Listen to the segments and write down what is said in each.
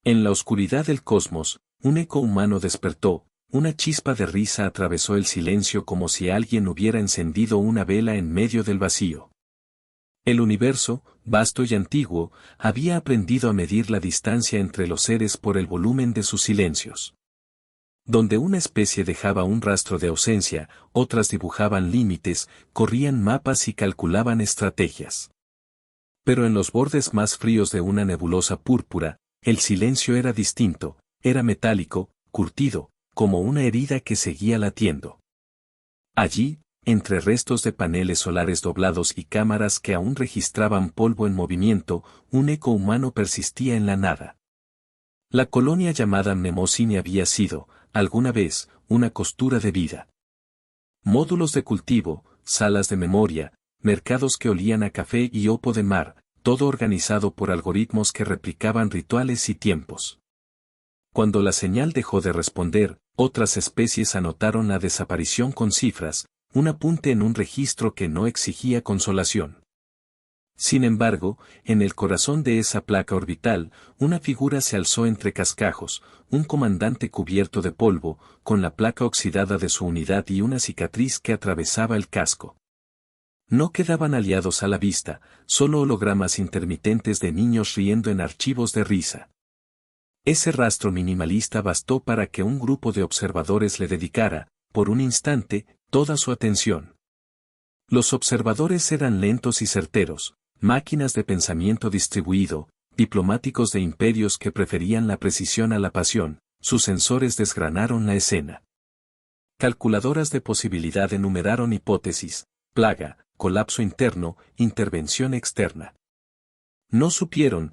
En la oscuridad del cosmos, un eco humano despertó, una chispa de risa atravesó el silencio como si alguien hubiera encendido una vela en medio del vacío. El universo, vasto y antiguo, había aprendido a medir la distancia entre los seres por el volumen de sus silencios. Donde una especie dejaba un rastro de ausencia, otras dibujaban límites, corrían mapas y calculaban estrategias. Pero en los bordes más fríos de una nebulosa púrpura, el silencio era distinto, era metálico, curtido, como una herida que seguía latiendo. Allí, entre restos de paneles solares doblados y cámaras que aún registraban polvo en movimiento, un eco humano persistía en la nada. La colonia llamada Mnemosine había sido, alguna vez, una costura de vida. Módulos de cultivo, salas de memoria, mercados que olían a café y hopo de mar, todo organizado por algoritmos que replicaban rituales y tiempos. Cuando la señal dejó de responder, otras especies anotaron la desaparición con cifras, un apunte en un registro que no exigía consolación. Sin embargo, en el corazón de esa placa orbital, una figura se alzó entre cascajos, un comandante cubierto de polvo, con la placa oxidada de su unidad y una cicatriz que atravesaba el casco. No quedaban aliados a la vista, solo hologramas intermitentes de niños riendo en archivos de risa. Ese rastro minimalista bastó para que un grupo de observadores le dedicara, por un instante, toda su atención. Los observadores eran lentos y certeros, máquinas de pensamiento distribuido, diplomáticos de imperios que preferían la precisión a la pasión, sus sensores desgranaron la escena. Calculadoras de posibilidad enumeraron hipótesis, plaga, colapso interno, intervención externa. No supieron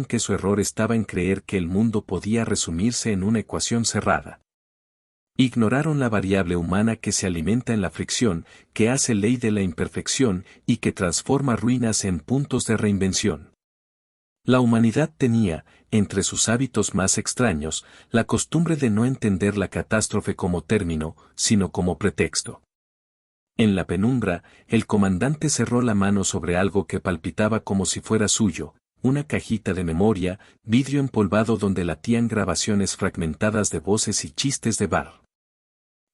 que su error estaba en creer que el mundo podía resumirse en una ecuación cerrada. Ignoraron la variable humana que se alimenta en la fricción, que hace ley de la imperfección y que transforma ruinas en puntos de reinvención. La humanidad tenía, entre sus hábitos más extraños, la costumbre de no entender la catástrofe como término, sino como pretexto. En la penumbra, el comandante cerró la mano sobre algo que palpitaba como si fuera suyo, una cajita de memoria, vidrio empolvado donde latían grabaciones fragmentadas de voces y chistes de bar.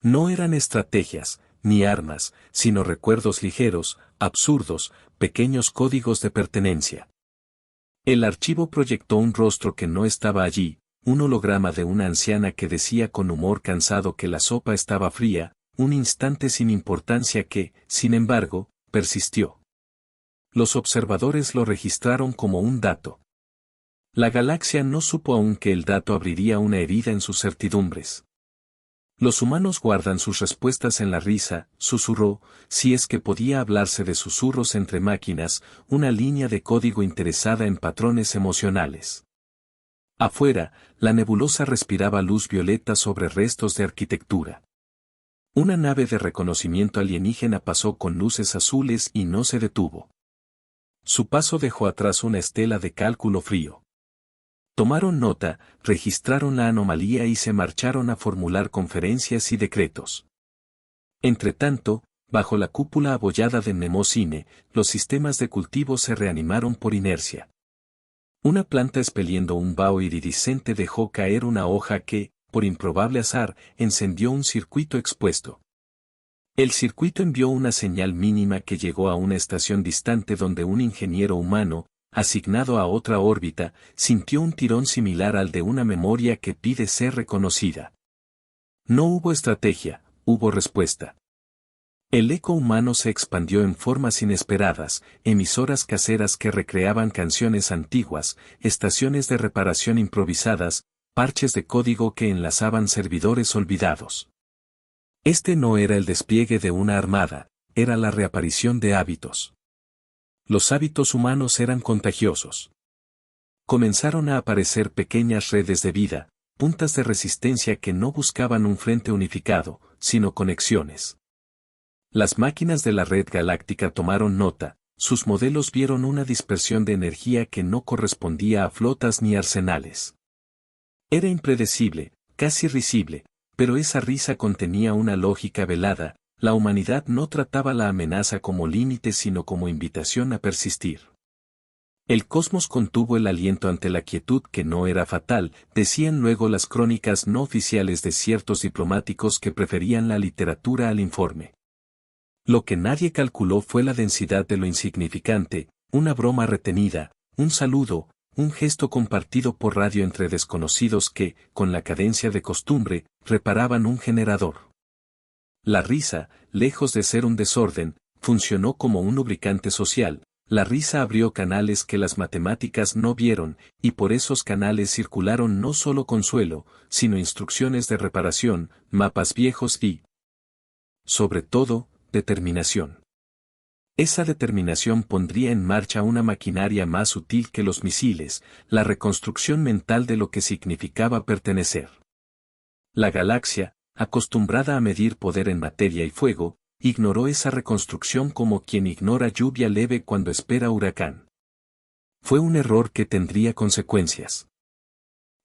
No eran estrategias, ni armas, sino recuerdos ligeros, absurdos, pequeños códigos de pertenencia. El archivo proyectó un rostro que no estaba allí, un holograma de una anciana que decía con humor cansado que la sopa estaba fría, un instante sin importancia que, sin embargo, persistió. Los observadores lo registraron como un dato. La galaxia no supo aún que el dato abriría una herida en sus certidumbres. Los humanos guardan sus respuestas en la risa, susurró, si es que podía hablarse de susurros entre máquinas, una línea de código interesada en patrones emocionales. Afuera, la nebulosa respiraba luz violeta sobre restos de arquitectura. Una nave de reconocimiento alienígena pasó con luces azules y no se detuvo. Su paso dejó atrás una estela de cálculo frío. Tomaron nota, registraron la anomalía y se marcharon a formular conferencias y decretos. Entretanto, bajo la cúpula abollada de Mnemosine, los sistemas de cultivo se reanimaron por inercia. Una planta expeliendo un vaho iridiscente dejó caer una hoja que, por improbable azar, encendió un circuito expuesto. El circuito envió una señal mínima que llegó a una estación distante donde un ingeniero humano, asignado a otra órbita, sintió un tirón similar al de una memoria que pide ser reconocida. No hubo estrategia, hubo respuesta. El eco humano se expandió en formas inesperadas, emisoras caseras que recreaban canciones antiguas, estaciones de reparación improvisadas, parches de código que enlazaban servidores olvidados. Este no era el despliegue de una armada, era la reaparición de hábitos. Los hábitos humanos eran contagiosos. Comenzaron a aparecer pequeñas redes de vida, puntas de resistencia que no buscaban un frente unificado, sino conexiones. Las máquinas de la red galáctica tomaron nota, sus modelos vieron una dispersión de energía que no correspondía a flotas ni arsenales. Era impredecible, casi risible, pero esa risa contenía una lógica velada. La humanidad no trataba la amenaza como límite sino como invitación a persistir. El cosmos contuvo el aliento ante la quietud que no era fatal, decían luego las crónicas no oficiales de ciertos diplomáticos que preferían la literatura al informe. Lo que nadie calculó fue la densidad de lo insignificante, una broma retenida, un saludo, un gesto compartido por radio entre desconocidos que, con la cadencia de costumbre, reparaban un generador. La risa, lejos de ser un desorden, funcionó como un lubricante social. La risa abrió canales que las matemáticas no vieron, y por esos canales circularon no solo consuelo, sino instrucciones de reparación, mapas viejos y, sobre todo, determinación. Esa determinación pondría en marcha una maquinaria más sutil que los misiles, la reconstrucción mental de lo que significaba pertenecer. La galaxia, acostumbrada a medir poder en materia y fuego, ignoró esa reconstrucción como quien ignora lluvia leve cuando espera huracán. Fue un error que tendría consecuencias.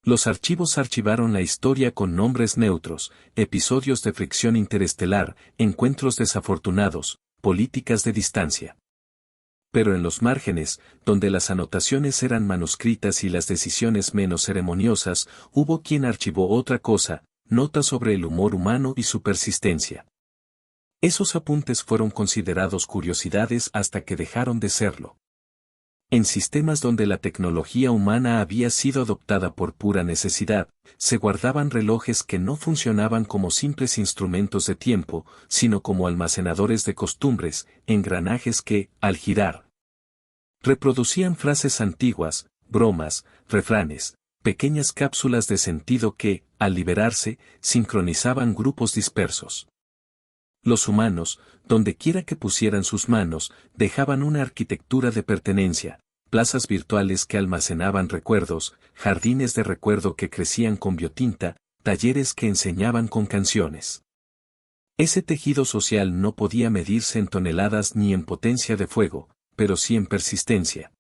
Los archivos archivaron la historia con nombres neutros, episodios de fricción interestelar, encuentros desafortunados, políticas de distancia. Pero en los márgenes, donde las anotaciones eran manuscritas y las decisiones menos ceremoniosas, hubo quien archivó otra cosa, notas sobre el humor humano y su persistencia. Esos apuntes fueron considerados curiosidades hasta que dejaron de serlo. En sistemas donde la tecnología humana había sido adoptada por pura necesidad, se guardaban relojes que no funcionaban como simples instrumentos de tiempo, sino como almacenadores de costumbres, engranajes que, al girar, reproducían frases antiguas, bromas, refranes, pequeñas cápsulas de sentido que, al liberarse, sincronizaban grupos dispersos. Los humanos, donde quiera que pusieran sus manos, dejaban una arquitectura de pertenencia, plazas virtuales que almacenaban recuerdos, jardines de recuerdo que crecían con biotinta, talleres que enseñaban con canciones. Ese tejido social no podía medirse en toneladas ni en potencia de fuego, pero sí en persistencia.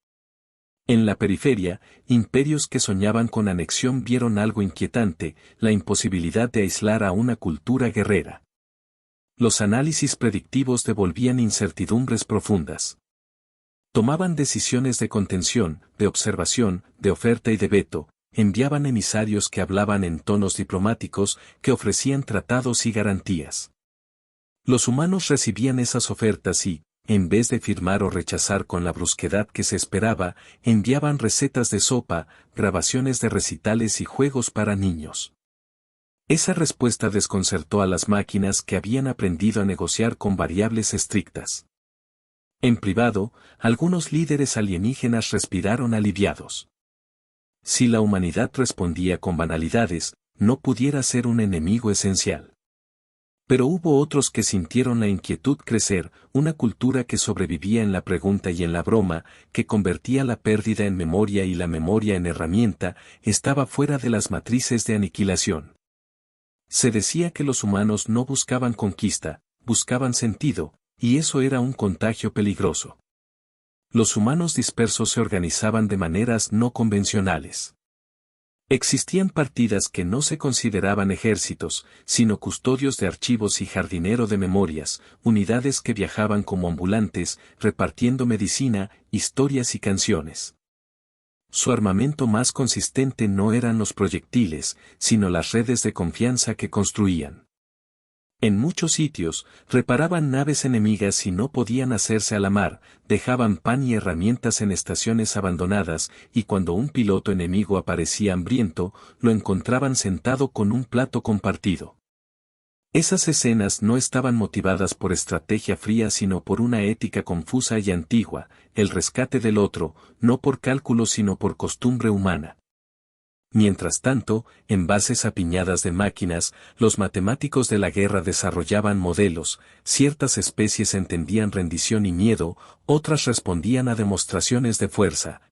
En la periferia, imperios que soñaban con anexión vieron algo inquietante, la imposibilidad de aislar a una cultura guerrera. Los análisis predictivos devolvían incertidumbres profundas. Tomaban decisiones de contención, de observación, de oferta y de veto, enviaban emisarios que hablaban en tonos diplomáticos, que ofrecían tratados y garantías. Los humanos recibían esas ofertas y, en vez de firmar o rechazar con la brusquedad que se esperaba, enviaban recetas de sopa, grabaciones de recitales y juegos para niños. Esa respuesta desconcertó a las máquinas que habían aprendido a negociar con variables estrictas. En privado, algunos líderes alienígenas respiraron aliviados. Si la humanidad respondía con banalidades, no pudiera ser un enemigo esencial. Pero hubo otros que sintieron la inquietud crecer, una cultura que sobrevivía en la pregunta y en la broma, que convertía la pérdida en memoria y la memoria en herramienta, estaba fuera de las matrices de aniquilación. Se decía que los humanos no buscaban conquista, buscaban sentido, y eso era un contagio peligroso. Los humanos dispersos se organizaban de maneras no convencionales. Existían partidas que no se consideraban ejércitos, sino custodios de archivos y jardinero de memorias, unidades que viajaban como ambulantes, repartiendo medicina, historias y canciones. Su armamento más consistente no eran los proyectiles, sino las redes de confianza que construían. En muchos sitios, reparaban naves enemigas y no podían hacerse a la mar, dejaban pan y herramientas en estaciones abandonadas, y cuando un piloto enemigo aparecía hambriento, lo encontraban sentado con un plato compartido. Esas escenas no estaban motivadas por estrategia fría sino por una ética confusa y antigua, el rescate del otro, no por cálculo sino por costumbre humana. Mientras tanto, en bases apiñadas de máquinas, los matemáticos de la guerra desarrollaban modelos, ciertas especies entendían rendición y miedo, otras respondían a demostraciones de fuerza.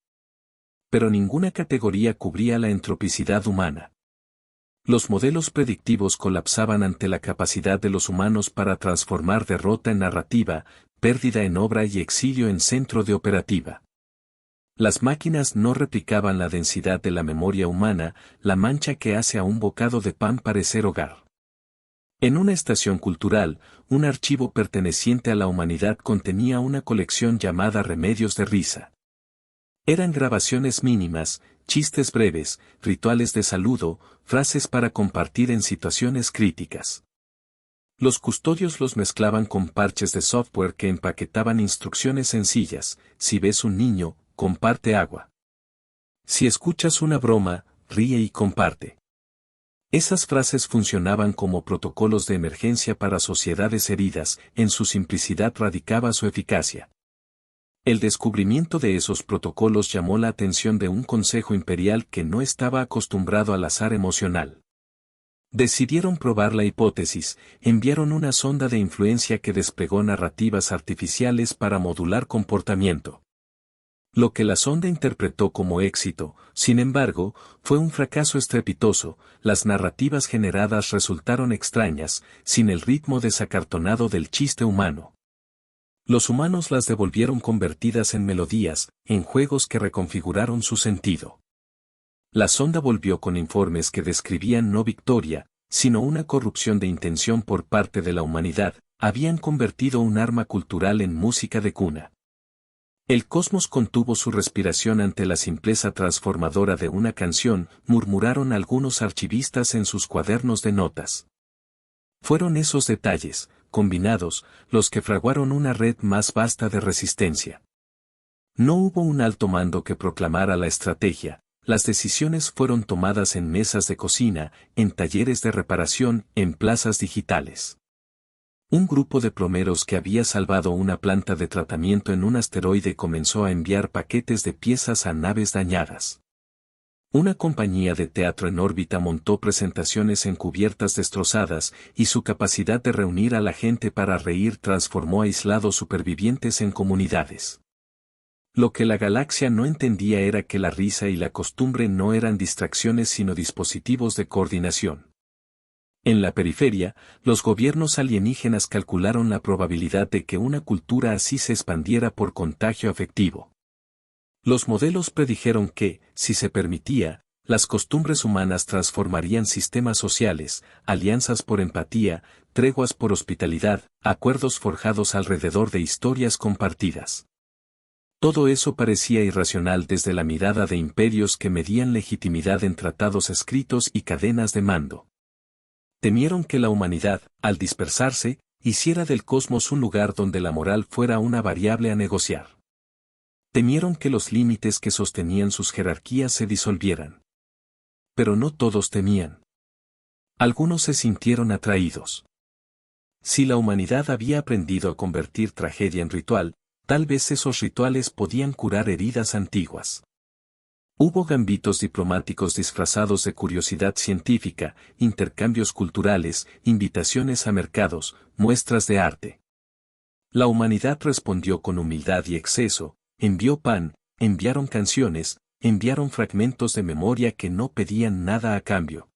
Pero ninguna categoría cubría la entropicidad humana. Los modelos predictivos colapsaban ante la capacidad de los humanos para transformar derrota en narrativa, pérdida en obra y exilio en centro de operativa. Las máquinas no replicaban la densidad de la memoria humana, la mancha que hace a un bocado de pan parecer hogar. En una estación cultural, un archivo perteneciente a la humanidad contenía una colección llamada Remedios de Risa. Eran grabaciones mínimas, chistes breves, rituales de saludo, frases para compartir en situaciones críticas. Los custodios los mezclaban con parches de software que empaquetaban instrucciones sencillas: si ves un niño, comparte agua. Si escuchas una broma, ríe y comparte. Esas frases funcionaban como protocolos de emergencia para sociedades heridas, en su simplicidad radicaba su eficacia. El descubrimiento de esos protocolos llamó la atención de un consejo imperial que no estaba acostumbrado al azar emocional. Decidieron probar la hipótesis, enviaron una sonda de influencia que desplegó narrativas artificiales para modular comportamiento. Lo que la sonda interpretó como éxito, sin embargo, fue un fracaso estrepitoso. Las narrativas generadas resultaron extrañas, sin el ritmo desacartonado del chiste humano. Los humanos las devolvieron convertidas en melodías, en juegos que reconfiguraron su sentido. La sonda volvió con informes que describían no victoria, sino una corrupción de intención por parte de la humanidad. Habían convertido un arma cultural en música de cuna. El cosmos contuvo su respiración ante la simpleza transformadora de una canción, murmuraron algunos archivistas en sus cuadernos de notas. Fueron esos detalles, combinados, los que fraguaron una red más vasta de resistencia. No hubo un alto mando que proclamara la estrategia, las decisiones fueron tomadas en mesas de cocina, en talleres de reparación, en plazas digitales. Un grupo de plomeros que había salvado una planta de tratamiento en un asteroide comenzó a enviar paquetes de piezas a naves dañadas. Una compañía de teatro en órbita montó presentaciones en cubiertas destrozadas, y su capacidad de reunir a la gente para reír transformó aislados supervivientes en comunidades. Lo que la galaxia no entendía era que la risa y la costumbre no eran distracciones sino dispositivos de coordinación. En la periferia, los gobiernos alienígenas calcularon la probabilidad de que una cultura así se expandiera por contagio afectivo. Los modelos predijeron que, si se permitía, las costumbres humanas transformarían sistemas sociales, alianzas por empatía, treguas por hospitalidad, acuerdos forjados alrededor de historias compartidas. Todo eso parecía irracional desde la mirada de imperios que medían legitimidad en tratados escritos y cadenas de mando. Temieron que la humanidad, al dispersarse, hiciera del cosmos un lugar donde la moral fuera una variable a negociar. Temieron que los límites que sostenían sus jerarquías se disolvieran. Pero no todos temían. Algunos se sintieron atraídos. Si la humanidad había aprendido a convertir tragedia en ritual, tal vez esos rituales podían curar heridas antiguas. Hubo gambitos diplomáticos disfrazados de curiosidad científica, intercambios culturales, invitaciones a mercados, muestras de arte. La humanidad respondió con humildad y exceso, envió pan, enviaron canciones, enviaron fragmentos de memoria que no pedían nada a cambio.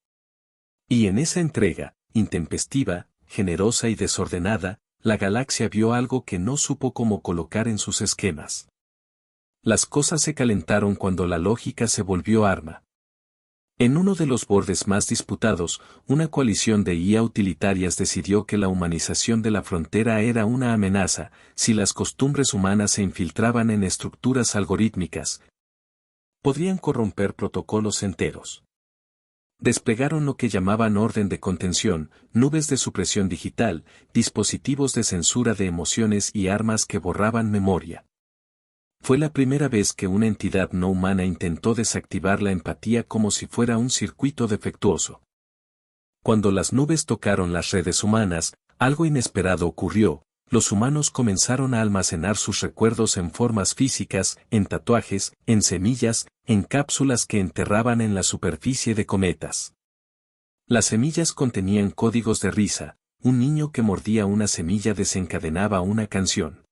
Y en esa entrega, intempestiva, generosa y desordenada, la galaxia vio algo que no supo cómo colocar en sus esquemas. Las cosas se calentaron cuando la lógica se volvió arma. En uno de los bordes más disputados, una coalición de IA utilitarias decidió que la humanización de la frontera era una amenaza. Si las costumbres humanas se infiltraban en estructuras algorítmicas, podrían corromper protocolos enteros. Desplegaron lo que llamaban orden de contención, nubes de supresión digital, dispositivos de censura de emociones y armas que borraban memoria. Fue la primera vez que una entidad no humana intentó desactivar la empatía como si fuera un circuito defectuoso. Cuando las nubes tocaron las redes humanas, algo inesperado ocurrió. Los humanos comenzaron a almacenar sus recuerdos en formas físicas, en tatuajes, en semillas, en cápsulas que enterraban en la superficie de cometas. Las semillas contenían códigos de risa, un niño que mordía una semilla desencadenaba una canción.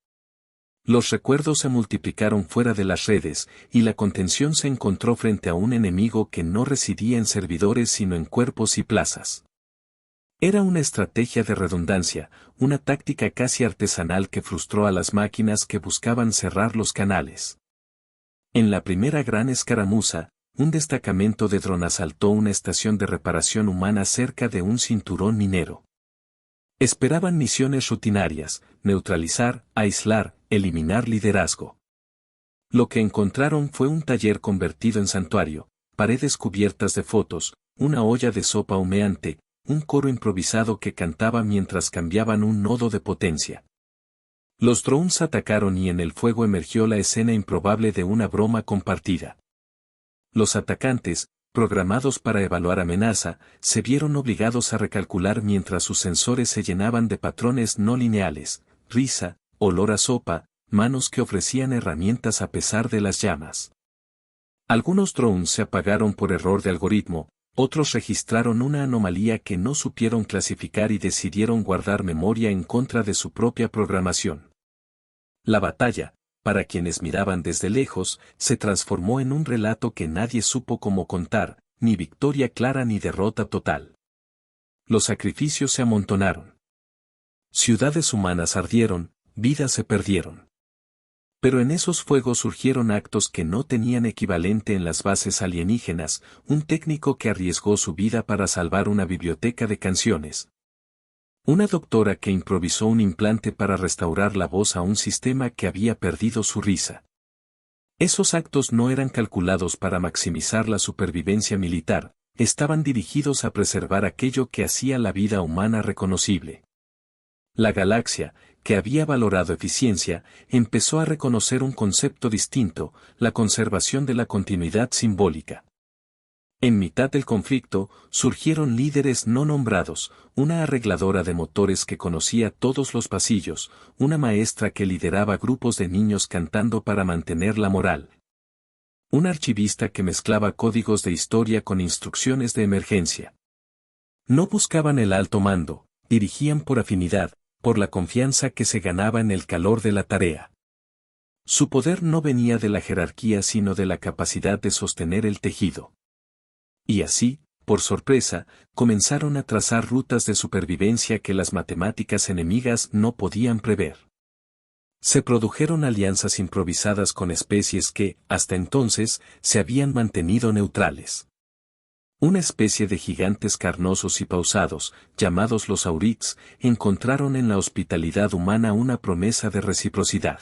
Los recuerdos se multiplicaron fuera de las redes, y la contención se encontró frente a un enemigo que no residía en servidores sino en cuerpos y plazas. Era una estrategia de redundancia, una táctica casi artesanal que frustró a las máquinas que buscaban cerrar los canales. En la primera gran escaramuza, un destacamento de dron asaltó una estación de reparación humana cerca de un cinturón minero. Esperaban misiones rutinarias, neutralizar, aislar, eliminar liderazgo. Lo que encontraron fue un taller convertido en santuario, paredes cubiertas de fotos, una olla de sopa humeante, un coro improvisado que cantaba mientras cambiaban un nodo de potencia. Los drones atacaron y en el fuego emergió la escena improbable de una broma compartida. Los atacantes, programados para evaluar amenaza, se vieron obligados a recalcular mientras sus sensores se llenaban de patrones no lineales, risa, olor a sopa, manos que ofrecían herramientas a pesar de las llamas. Algunos drones se apagaron por error de algoritmo, otros registraron una anomalía que no supieron clasificar y decidieron guardar memoria en contra de su propia programación. La batalla, para quienes miraban desde lejos, se transformó en un relato que nadie supo cómo contar, ni victoria clara ni derrota total. Los sacrificios se amontonaron. Ciudades humanas ardieron, vidas se perdieron. Pero en esos fuegos surgieron actos que no tenían equivalente en las bases alienígenas, un técnico que arriesgó su vida para salvar una biblioteca de canciones. Una doctora que improvisó un implante para restaurar la voz a un sistema que había perdido su risa. Esos actos no eran calculados para maximizar la supervivencia militar, estaban dirigidos a preservar aquello que hacía la vida humana reconocible. La galaxia, que había valorado eficiencia, empezó a reconocer un concepto distinto, la conservación de la continuidad simbólica. En mitad del conflicto, surgieron líderes no nombrados, una arregladora de motores que conocía todos los pasillos, una maestra que lideraba grupos de niños cantando para mantener la moral. Un archivista que mezclaba códigos de historia con instrucciones de emergencia. No buscaban el alto mando, dirigían por afinidad, por la confianza que se ganaba en el calor de la tarea. Su poder no venía de la jerarquía sino de la capacidad de sostener el tejido. Y así, por sorpresa, comenzaron a trazar rutas de supervivencia que las matemáticas enemigas no podían prever. Se produjeron alianzas improvisadas con especies que, hasta entonces, se habían mantenido neutrales. Una especie de gigantes carnosos y pausados, llamados los Aurics, encontraron en la hospitalidad humana una promesa de reciprocidad.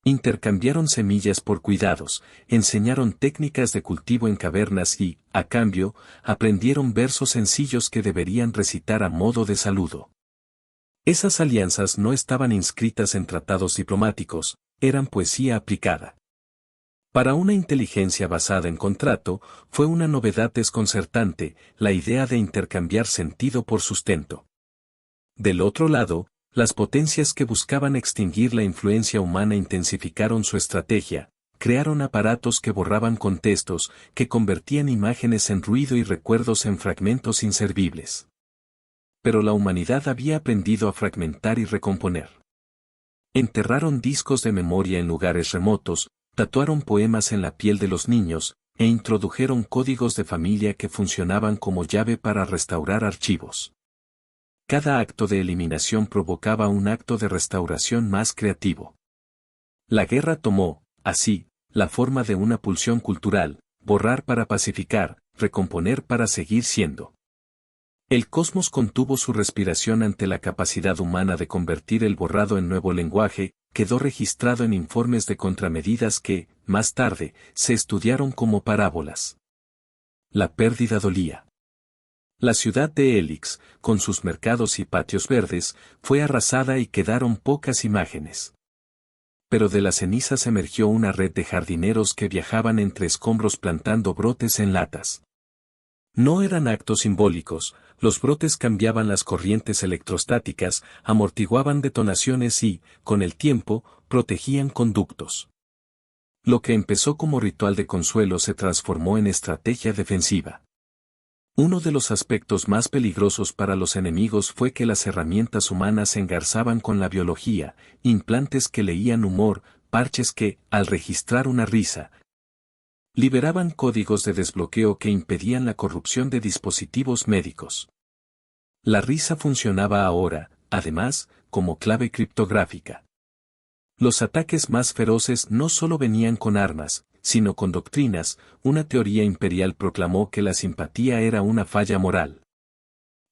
Intercambiaron semillas por cuidados, enseñaron técnicas de cultivo en cavernas y, a cambio, aprendieron versos sencillos que deberían recitar a modo de saludo. Esas alianzas no estaban inscritas en tratados diplomáticos, eran poesía aplicada. Para una inteligencia basada en contrato, fue una novedad desconcertante, la idea de intercambiar sentido por sustento. Del otro lado, las potencias que buscaban extinguir la influencia humana intensificaron su estrategia, crearon aparatos que borraban contextos, que convertían imágenes en ruido y recuerdos en fragmentos inservibles. Pero la humanidad había aprendido a fragmentar y recomponer. Enterraron discos de memoria en lugares remotos, tatuaron poemas en la piel de los niños, e introdujeron códigos de familia que funcionaban como llave para restaurar archivos. Cada acto de eliminación provocaba un acto de restauración más creativo. La guerra tomó, así, la forma de una pulsión cultural, borrar para pacificar, recomponer para seguir siendo. El cosmos contuvo su respiración ante la capacidad humana de convertir el borrado en nuevo lenguaje, quedó registrado en informes de contramedidas que, más tarde, se estudiaron como parábolas. La pérdida dolía. La ciudad de Helix, con sus mercados y patios verdes, fue arrasada y quedaron pocas imágenes. Pero de las cenizas emergió una red de jardineros que viajaban entre escombros plantando brotes en latas. No eran actos simbólicos, los brotes cambiaban las corrientes electrostáticas, amortiguaban detonaciones y, con el tiempo, protegían conductos. Lo que empezó como ritual de consuelo se transformó en estrategia defensiva. Uno de los aspectos más peligrosos para los enemigos fue que las herramientas humanas se engarzaban con la biología, implantes que leían humor, parches que, al registrar una risa, liberaban códigos de desbloqueo que impedían la corrupción de dispositivos médicos. La risa funcionaba ahora, además, como clave criptográfica. Los ataques más feroces no solo venían con armas, sino con doctrinas. Una teoría imperial proclamó que la simpatía era una falla moral.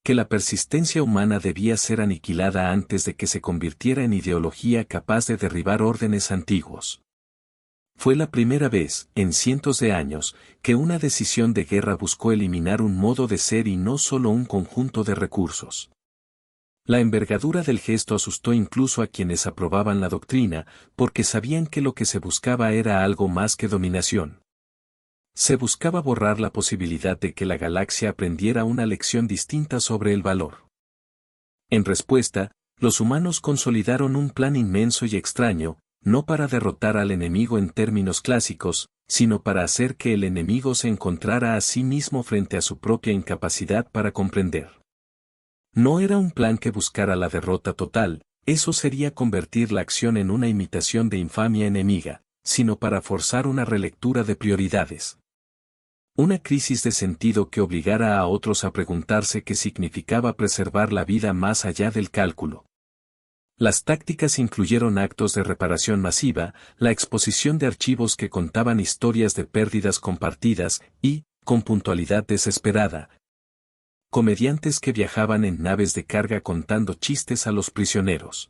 Que la persistencia humana debía ser aniquilada antes de que se convirtiera en ideología capaz de derribar órdenes antiguos. Fue la primera vez, en cientos de años, que una decisión de guerra buscó eliminar un modo de ser y no solo un conjunto de recursos. La envergadura del gesto asustó incluso a quienes aprobaban la doctrina, porque sabían que lo que se buscaba era algo más que dominación. Se buscaba borrar la posibilidad de que la galaxia aprendiera una lección distinta sobre el valor. En respuesta, los humanos consolidaron un plan inmenso y extraño, no para derrotar al enemigo en términos clásicos, sino para hacer que el enemigo se encontrara a sí mismo frente a su propia incapacidad para comprender. No era un plan que buscara la derrota total, eso sería convertir la acción en una imitación de infamia enemiga, sino para forzar una relectura de prioridades. Una crisis de sentido que obligara a otros a preguntarse qué significaba preservar la vida más allá del cálculo. Las tácticas incluyeron actos de reparación masiva, la exposición de archivos que contaban historias de pérdidas compartidas y, con puntualidad desesperada, comediantes que viajaban en naves de carga contando chistes a los prisioneros.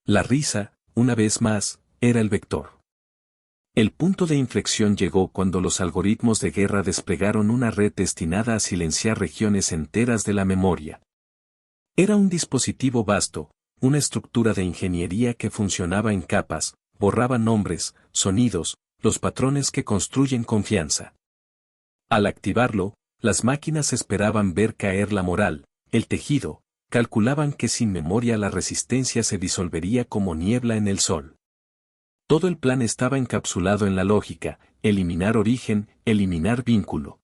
La risa, una vez más, era el vector. El punto de inflexión llegó cuando los algoritmos de guerra desplegaron una red destinada a silenciar regiones enteras de la memoria. Era un dispositivo vasto, una estructura de ingeniería que funcionaba en capas, borraba nombres, sonidos, los patrones que construyen confianza. Al activarlo, las máquinas esperaban ver caer la moral, el tejido, calculaban que sin memoria la resistencia se disolvería como niebla en el sol. Todo el plan estaba encapsulado en la lógica, eliminar origen, eliminar vínculo.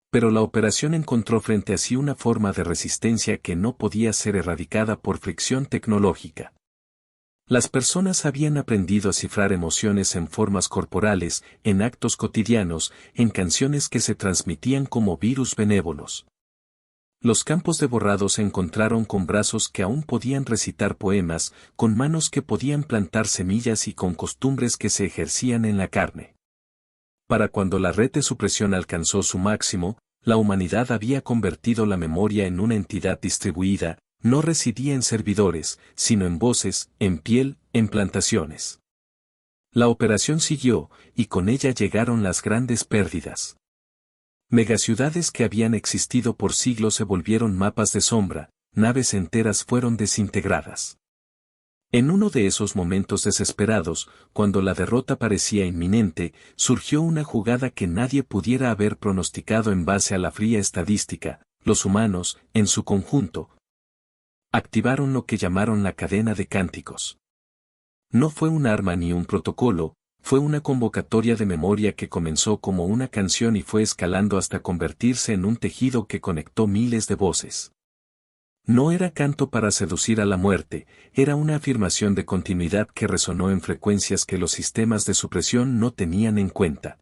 Pero la operación encontró frente a sí una forma de resistencia que no podía ser erradicada por fricción tecnológica. Las personas habían aprendido a cifrar emociones en formas corporales, en actos cotidianos, en canciones que se transmitían como virus benévolos. Los campos de borrado se encontraron con brazos que aún podían recitar poemas, con manos que podían plantar semillas y con costumbres que se ejercían en la carne. Para cuando la red de supresión alcanzó su máximo, la humanidad había convertido la memoria en una entidad distribuida, no residía en servidores, sino en voces, en piel, en plantaciones. La operación siguió, y con ella llegaron las grandes pérdidas. Megaciudades que habían existido por siglos se volvieron mapas de sombra, naves enteras fueron desintegradas. En uno de esos momentos desesperados, cuando la derrota parecía inminente, surgió una jugada que nadie pudiera haber pronosticado en base a la fría estadística. Los humanos, en su conjunto, activaron lo que llamaron la cadena de cánticos. No fue un arma ni un protocolo, fue una convocatoria de memoria que comenzó como una canción y fue escalando hasta convertirse en un tejido que conectó miles de voces. No era canto para seducir a la muerte, era una afirmación de continuidad que resonó en frecuencias que los sistemas de supresión no tenían en cuenta.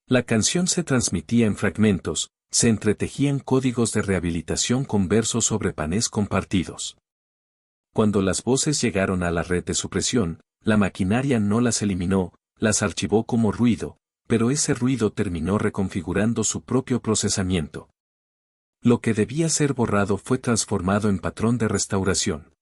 La canción se transmitía en fragmentos, se entretejían códigos de rehabilitación con versos sobre panés compartidos. Cuando las voces llegaron a la red de supresión, la maquinaria no las eliminó, las archivó como ruido, pero ese ruido terminó reconfigurando su propio procesamiento. Lo que debía ser borrado fue transformado en patrón de restauración.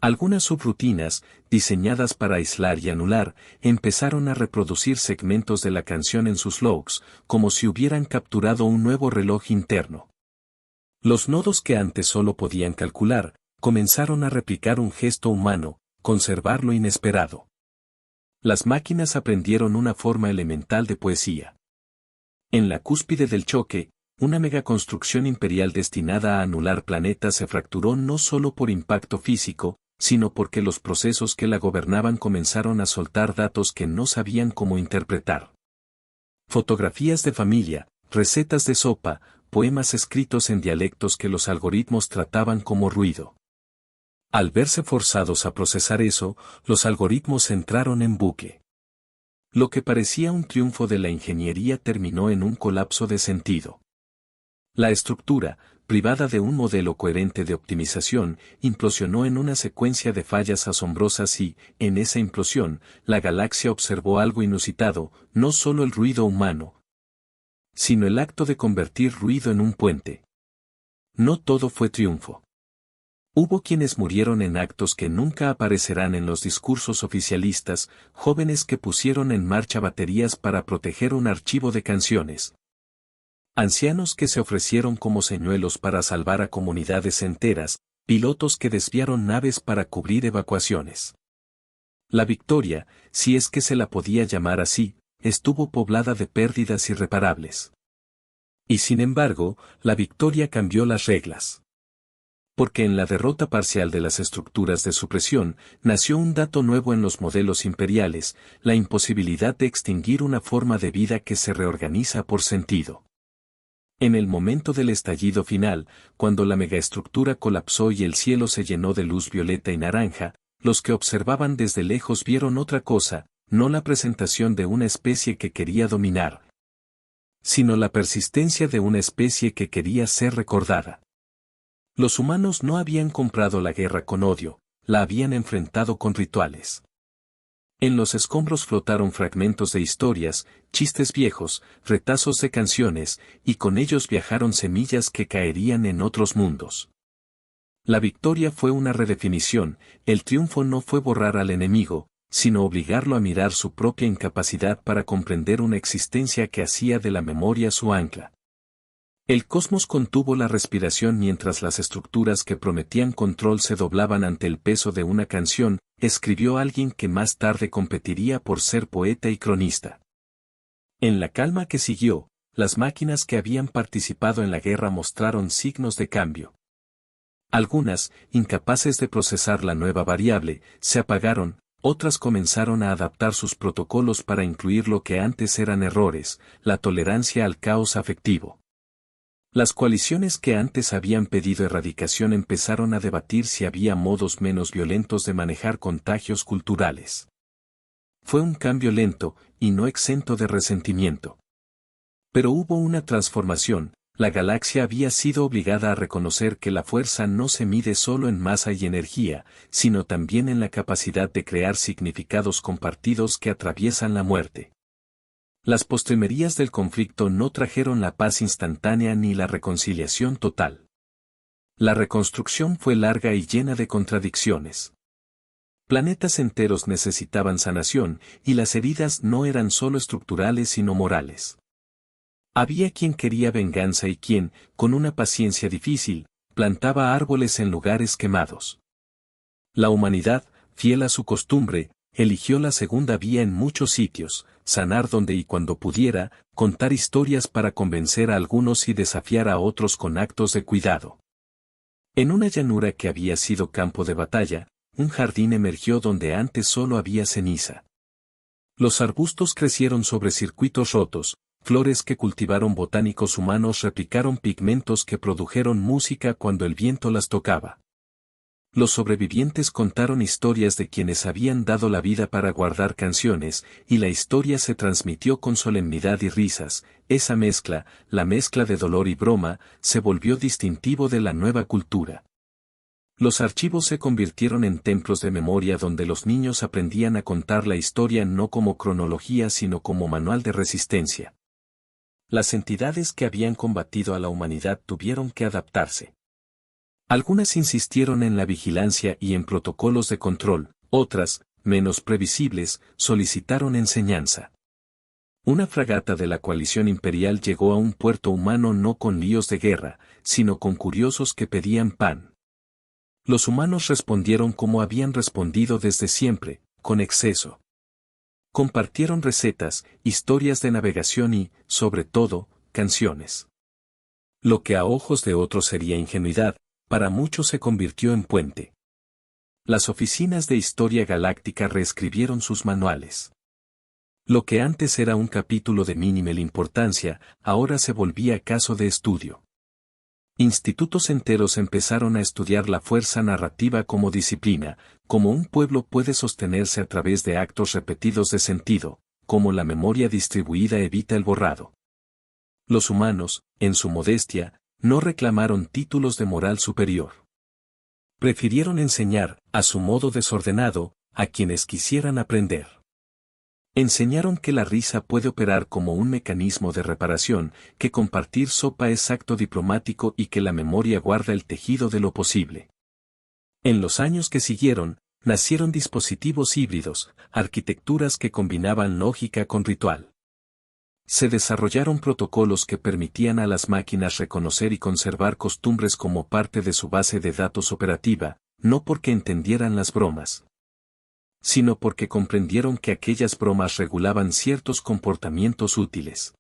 Algunas subrutinas, diseñadas para aislar y anular, empezaron a reproducir segmentos de la canción en sus logs, como si hubieran capturado un nuevo reloj interno. Los nodos que antes solo podían calcular, comenzaron a replicar un gesto humano, conservar lo inesperado. Las máquinas aprendieron una forma elemental de poesía. En la cúspide del choque, una megaconstrucción imperial destinada a anular planetas se fracturó no solo por impacto físico, sino porque los procesos que la gobernaban comenzaron a soltar datos que no sabían cómo interpretar. Fotografías de familia, recetas de sopa, poemas escritos en dialectos que los algoritmos trataban como ruido. Al verse forzados a procesar eso, los algoritmos entraron en bucle. Lo que parecía un triunfo de la ingeniería terminó en un colapso de sentido. La estructura, privada de un modelo coherente de optimización, implosionó en una secuencia de fallas asombrosas y, en esa implosión, la galaxia observó algo inusitado, no solo el ruido humano, sino el acto de convertir ruido en un puente. No todo fue triunfo. Hubo quienes murieron en actos que nunca aparecerán en los discursos oficialistas, jóvenes que pusieron en marcha baterías para proteger un archivo de canciones. Ancianos que se ofrecieron como señuelos para salvar a comunidades enteras, pilotos que desviaron naves para cubrir evacuaciones. La victoria, si es que se la podía llamar así, estuvo poblada de pérdidas irreparables. Y sin embargo, la victoria cambió las reglas. Porque en la derrota parcial de las estructuras de supresión, nació un dato nuevo en los modelos imperiales, la imposibilidad de extinguir una forma de vida que se reorganiza por sentido. En el momento del estallido final, cuando la megaestructura colapsó y el cielo se llenó de luz violeta y naranja, los que observaban desde lejos vieron otra cosa, no la presentación de una especie que quería dominar, sino la persistencia de una especie que quería ser recordada. Los humanos no habían comprado la guerra con odio, la habían enfrentado con rituales. En los escombros flotaron fragmentos de historias, chistes viejos, retazos de canciones, y con ellos viajaron semillas que caerían en otros mundos. La victoria fue una redefinición, el triunfo no fue borrar al enemigo, sino obligarlo a mirar su propia incapacidad para comprender una existencia que hacía de la memoria su ancla. El cosmos contuvo la respiración mientras las estructuras que prometían control se doblaban ante el peso de una canción, escribió alguien que más tarde competiría por ser poeta y cronista. En la calma que siguió, las máquinas que habían participado en la guerra mostraron signos de cambio. Algunas, incapaces de procesar la nueva variable, se apagaron, otras comenzaron a adaptar sus protocolos para incluir lo que antes eran errores, la tolerancia al caos afectivo. Las coaliciones que antes habían pedido erradicación empezaron a debatir si había modos menos violentos de manejar contagios culturales. Fue un cambio lento, y no exento de resentimiento. Pero hubo una transformación, la galaxia había sido obligada a reconocer que la fuerza no se mide solo en masa y energía, sino también en la capacidad de crear significados compartidos que atraviesan la muerte. Las postrimerías del conflicto no trajeron la paz instantánea ni la reconciliación total. La reconstrucción fue larga y llena de contradicciones. Planetas enteros necesitaban sanación, y las heridas no eran solo estructurales sino morales. Había quien quería venganza y quien, con una paciencia difícil, plantaba árboles en lugares quemados. La humanidad, fiel a su costumbre, eligió la segunda vía en muchos sitios, sanar donde y cuando pudiera, contar historias para convencer a algunos y desafiar a otros con actos de cuidado. En una llanura que había sido campo de batalla, un jardín emergió donde antes solo había ceniza. Los arbustos crecieron sobre circuitos rotos, flores que cultivaron botánicos humanos replicaron pigmentos que produjeron música cuando el viento las tocaba. Los sobrevivientes contaron historias de quienes habían dado la vida para guardar canciones, y la historia se transmitió con solemnidad y risas. Esa mezcla, la mezcla de dolor y broma, se volvió distintivo de la nueva cultura. Los archivos se convirtieron en templos de memoria donde los niños aprendían a contar la historia no como cronología sino como manual de resistencia. Las entidades que habían combatido a la humanidad tuvieron que adaptarse. Algunas insistieron en la vigilancia y en protocolos de control, otras, menos previsibles, solicitaron enseñanza. Una fragata de la coalición imperial llegó a un puerto humano no con líos de guerra, sino con curiosos que pedían pan. Los humanos respondieron como habían respondido desde siempre, con exceso. Compartieron recetas, historias de navegación y, sobre todo, canciones. Lo que a ojos de otros sería ingenuidad, para muchos se convirtió en puente. Las oficinas de historia galáctica reescribieron sus manuales. Lo que antes era un capítulo de mínima importancia, ahora se volvía caso de estudio. Institutos enteros empezaron a estudiar la fuerza narrativa como disciplina, como un pueblo puede sostenerse a través de actos repetidos de sentido, como la memoria distribuida evita el borrado. Los humanos, en su modestia, no reclamaron títulos de moral superior. Prefirieron enseñar, a su modo desordenado, a quienes quisieran aprender. Enseñaron que la risa puede operar como un mecanismo de reparación, que compartir sopa es acto diplomático y que la memoria guarda el tejido de lo posible. En los años que siguieron, nacieron dispositivos híbridos, arquitecturas que combinaban lógica con ritual. Se desarrollaron protocolos que permitían a las máquinas reconocer y conservar costumbres como parte de su base de datos operativa, no porque entendieran las bromas, sino porque comprendieron que aquellas bromas regulaban ciertos comportamientos útiles.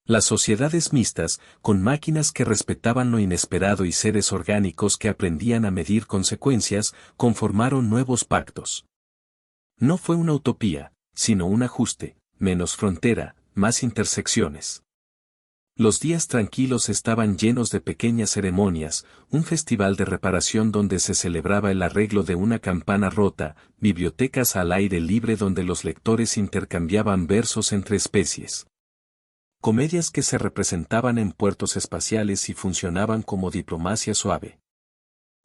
Las sociedades mixtas, con máquinas que respetaban lo inesperado y seres orgánicos que aprendían a medir consecuencias, conformaron nuevos pactos. No fue una utopía, sino un ajuste, menos frontera, más intersecciones. Los días tranquilos estaban llenos de pequeñas ceremonias, un festival de reparación donde se celebraba el arreglo de una campana rota, bibliotecas al aire libre donde los lectores intercambiaban versos entre especies. Comedias que se representaban en puertos espaciales y funcionaban como diplomacia suave.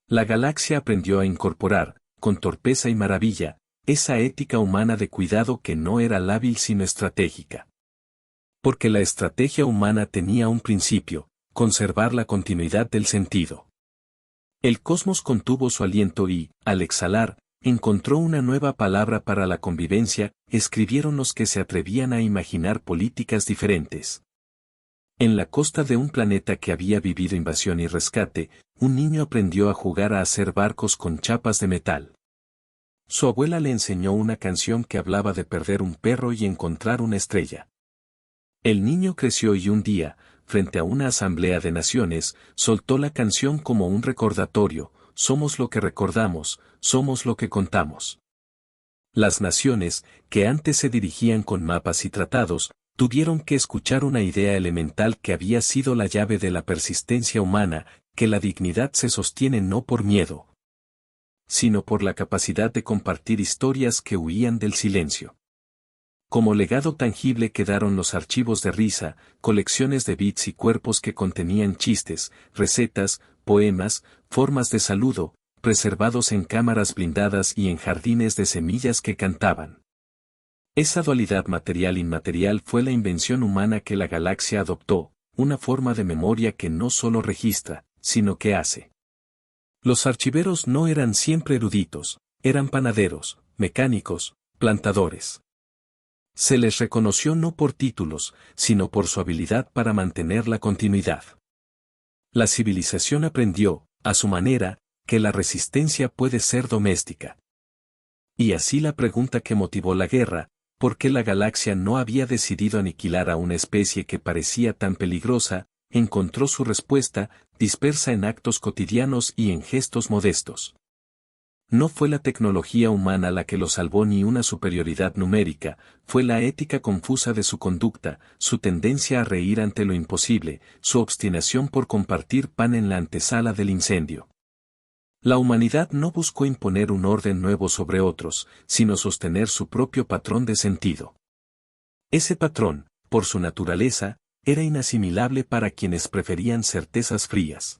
La galaxia aprendió a incorporar, con torpeza y maravilla, esa ética humana de cuidado que no era lábil sino estratégica. Porque la estrategia humana tenía un principio, conservar la continuidad del sentido. El cosmos contuvo su aliento y, al exhalar, encontró una nueva palabra para la convivencia, escribieron los que se atrevían a imaginar políticas diferentes. En la costa de un planeta que había vivido invasión y rescate, un niño aprendió a jugar a hacer barcos con chapas de metal. Su abuela le enseñó una canción que hablaba de perder un perro y encontrar una estrella. El niño creció y un día, frente a una asamblea de naciones, soltó la canción como un recordatorio: somos lo que recordamos, somos lo que contamos. Las naciones, que antes se dirigían con mapas y tratados, tuvieron que escuchar una idea elemental que había sido la llave de la persistencia humana, que la dignidad se sostiene no por miedo, sino por la capacidad de compartir historias que huían del silencio. Como legado tangible quedaron los archivos de risa, colecciones de bits y cuerpos que contenían chistes, recetas, poemas, formas de saludo, preservados en cámaras blindadas y en jardines de semillas que cantaban. Esa dualidad material-inmaterial fue la invención humana que la galaxia adoptó, una forma de memoria que no solo registra, sino que hace. Los archiveros no eran siempre eruditos, eran panaderos, mecánicos, plantadores. Se les reconoció no por títulos, sino por su habilidad para mantener la continuidad. La civilización aprendió, a su manera, que la resistencia puede ser doméstica. Y así la pregunta que motivó la guerra, ¿por qué la galaxia no había decidido aniquilar a una especie que parecía tan peligrosa?, encontró su respuesta, dispersa en actos cotidianos y en gestos modestos. No fue la tecnología humana la que lo salvó ni una superioridad numérica, fue la ética confusa de su conducta, su tendencia a reír ante lo imposible, su obstinación por compartir pan en la antesala del incendio. La humanidad no buscó imponer un orden nuevo sobre otros, sino sostener su propio patrón de sentido. Ese patrón, por su naturaleza, era inasimilable para quienes preferían certezas frías.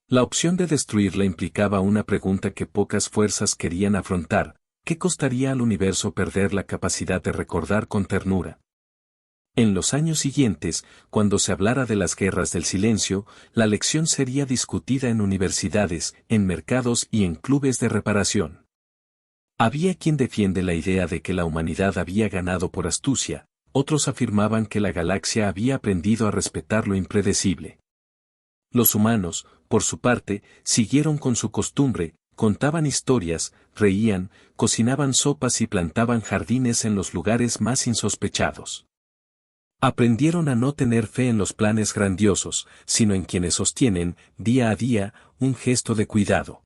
La opción de destruirla implicaba una pregunta que pocas fuerzas querían afrontar: ¿qué costaría al universo perder la capacidad de recordar con ternura? En los años siguientes, cuando se hablara de las guerras del silencio, la lección sería discutida en universidades, en mercados y en clubes de reparación. Había quien defiende la idea de que la humanidad había ganado por astucia, otros afirmaban que la galaxia había aprendido a respetar lo impredecible. Los humanos, por su parte, siguieron con su costumbre, contaban historias, reían, cocinaban sopas y plantaban jardines en los lugares más insospechados. Aprendieron a no tener fe en los planes grandiosos, sino en quienes sostienen, día a día, un gesto de cuidado.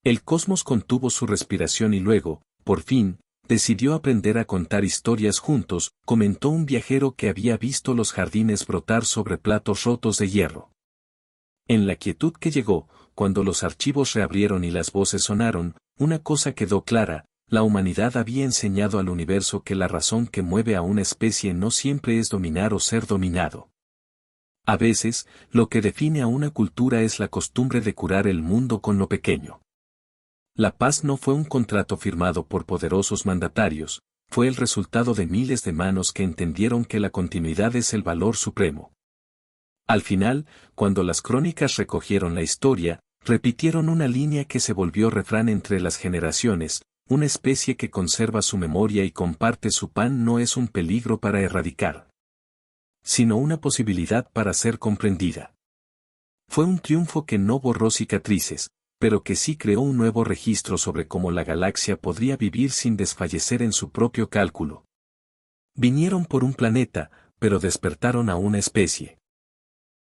El cosmos contuvo su respiración y luego, por fin, decidió aprender a contar historias juntos, comentó un viajero que había visto los jardines brotar sobre platos rotos de hierro. En la quietud que llegó, cuando los archivos reabrieron y las voces sonaron, una cosa quedó clara: la humanidad había enseñado al universo que la razón que mueve a una especie no siempre es dominar o ser dominado. A veces, lo que define a una cultura es la costumbre de curar el mundo con lo pequeño. La paz no fue un contrato firmado por poderosos mandatarios, fue el resultado de miles de manos que entendieron que la continuidad es el valor supremo. Al final, cuando las crónicas recogieron la historia, Repitieron una línea que se volvió refrán entre las generaciones: una especie que conserva su memoria y comparte su pan no es un peligro para erradicar, sino una posibilidad para ser comprendida. Fue un triunfo que no borró cicatrices, pero que sí creó un nuevo registro sobre cómo la galaxia podría vivir sin desfallecer en su propio cálculo. Vinieron por un planeta, pero despertaron a una especie.